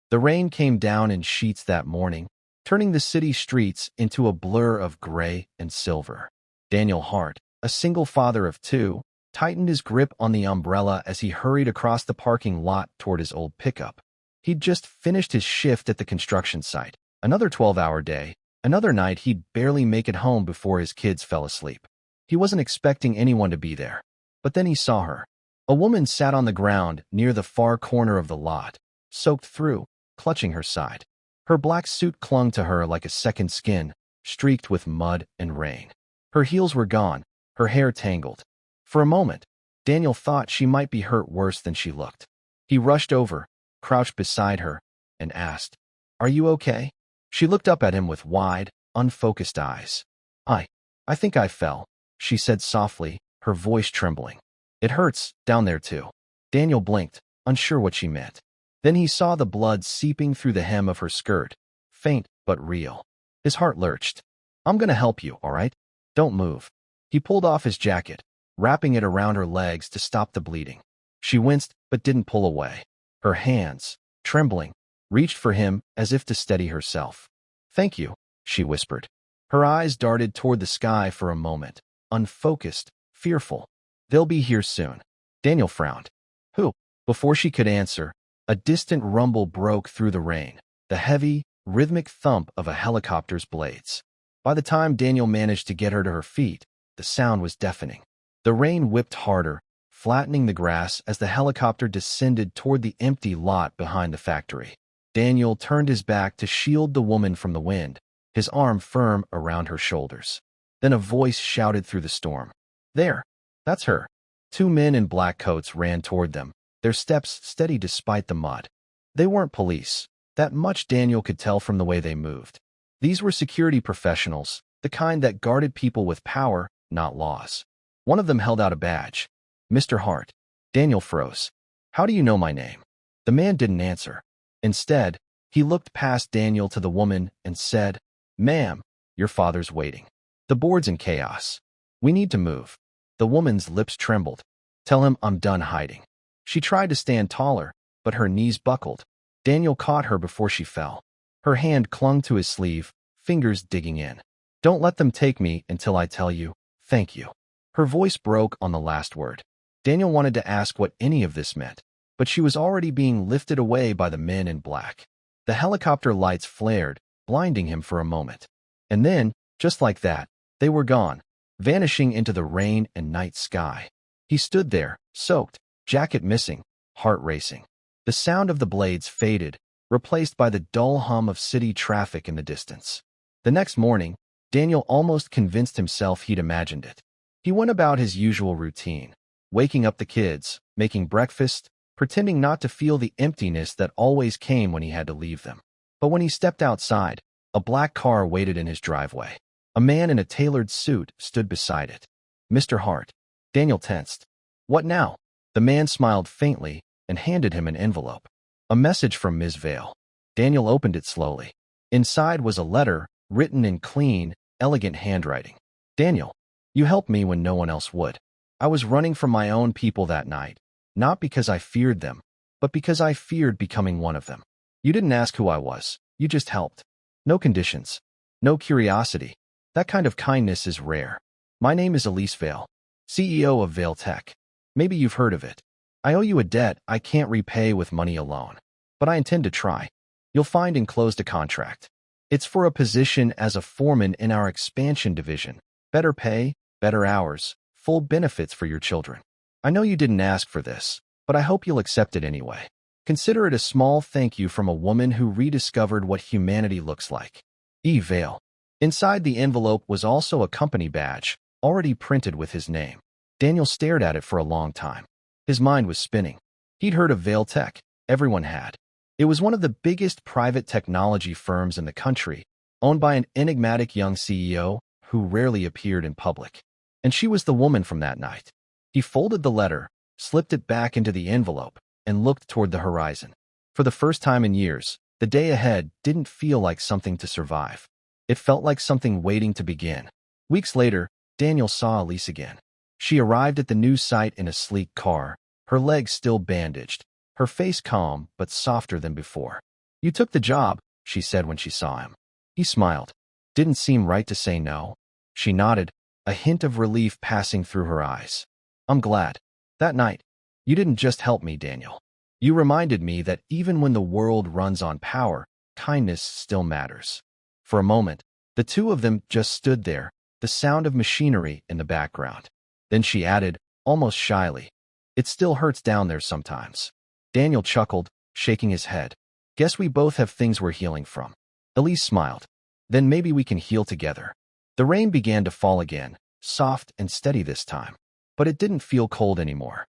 The rain came down in sheets that morning, turning the city streets into a blur of gray and silver. Daniel Hart, a single father of two, tightened his grip on the umbrella as he hurried across the parking lot toward his old pickup. He'd just finished his shift at the construction site. Another 12-hour day, another night he'd barely make it home before his kids fell asleep. He wasn't expecting anyone to be there. But then he saw her. A woman sat on the ground near the far corner of the lot, soaked through, clutching her side. Her black suit clung to her like a second skin, streaked with mud and rain. Her heels were gone, her hair tangled. For a moment, Daniel thought she might be hurt worse than she looked. He rushed over, crouched beside her, and asked, "Are you okay?" She looked up at him with wide, unfocused eyes. I think I fell," she said softly, her voice trembling. "It hurts, down there too." Daniel blinked, unsure what she meant. Then he saw the blood seeping through the hem of her skirt, faint but real. His heart lurched. "I'm gonna help you, all right? Don't move." He pulled off his jacket, wrapping it around her legs to stop the bleeding. She winced but didn't pull away. Her hands, trembling, reached for him as if to steady herself. "Thank you," she whispered. Her eyes darted toward the sky for a moment, unfocused, fearful. "They'll be here soon." Daniel frowned. "Who?" Before she could answer, a distant rumble broke through the rain, the heavy, rhythmic thump of a helicopter's blades. By the time Daniel managed to get her to her feet, the sound was deafening. The rain whipped harder, flattening the grass as the helicopter descended toward the empty lot behind the factory. Daniel turned his back to shield the woman from the wind, his arm firm around her shoulders. Then a voice shouted through the storm. "There! That's her!" Two men in black coats ran toward them, their steps steady despite the mud. They weren't police. That much Daniel could tell from the way they moved. These were security professionals, the kind that guarded people with power, not laws. One of them held out a badge. "Mr. Hart." Daniel froze. "How do you know my name?" The man didn't answer. Instead, he looked past Daniel to the woman and said, "Ma'am, your father's waiting. The board's in chaos. We need to move." The woman's lips trembled. "Tell him I'm done hiding." She tried to stand taller, but her knees buckled. Daniel caught her before she fell. Her hand clung to his sleeve, fingers digging in. "Don't let them take me until I tell you, thank you." Her voice broke on the last word. Daniel wanted to ask what any of this meant, but she was already being lifted away by the men in black. The helicopter lights flared, blinding him for a moment. And then, just like that, they were gone, vanishing into the rain and night sky. He stood there, soaked, jacket missing, heart racing. The sound of the blades faded, replaced by the dull hum of city traffic in the distance. The next morning, Daniel almost convinced himself he'd imagined it. He went about his usual routine, waking up the kids, making breakfast, pretending not to feel the emptiness that always came when he had to leave them. But when he stepped outside, a black car waited in his driveway. A man in a tailored suit stood beside it. "Mr. Hart." Daniel tensed. "What now?" The man smiled faintly and handed him an envelope. A message from Ms. Vale. Daniel opened it slowly. Inside was a letter, written in clean, elegant handwriting. "Daniel, you helped me when no one else would. I was running from my own people that night, not because I feared them, but because I feared becoming one of them. You didn't ask who I was, you just helped. No conditions, no curiosity. That kind of kindness is rare. My name is Elise Vale, CEO of Vale Tech. Maybe you've heard of it. I owe you a debt I can't repay with money alone, but I intend to try. You'll find enclosed a contract. It's for a position as a foreman in our expansion division. Better pay, better hours, full benefits for your children. I know you didn't ask for this, but I hope you'll accept it anyway. Consider it a small thank you from a woman who rediscovered what humanity looks like. E. Vale." Inside the envelope was also a company badge, already printed with his name. Daniel stared at it for a long time. His mind was spinning. He'd heard of Vale Tech. Everyone had. It was one of the biggest private technology firms in the country, owned by an enigmatic young CEO who rarely appeared in public. And she was the woman from that night. He folded the letter, slipped it back into the envelope, and looked toward the horizon. For the first time in years, the day ahead didn't feel like something to survive. It felt like something waiting to begin. Weeks later, Daniel saw Elise again. She arrived at the new site in a sleek car, her legs still bandaged, her face calm but softer than before. You took the job, she said when she saw him. He smiled. Didn't seem right to say no. She nodded, a hint of relief passing through her eyes. I'm glad. That night, you didn't just help me, Daniel. You reminded me that even when the world runs on power, kindness still matters. For a moment, the two of them just stood there, the sound of machinery in the background. Then she added, almost shyly, it still hurts down there sometimes. Daniel chuckled, shaking his head. Guess we both have things we're healing from. Elise smiled. Then maybe we can heal together. The rain began to fall again, soft and steady this time. But it didn't feel cold anymore.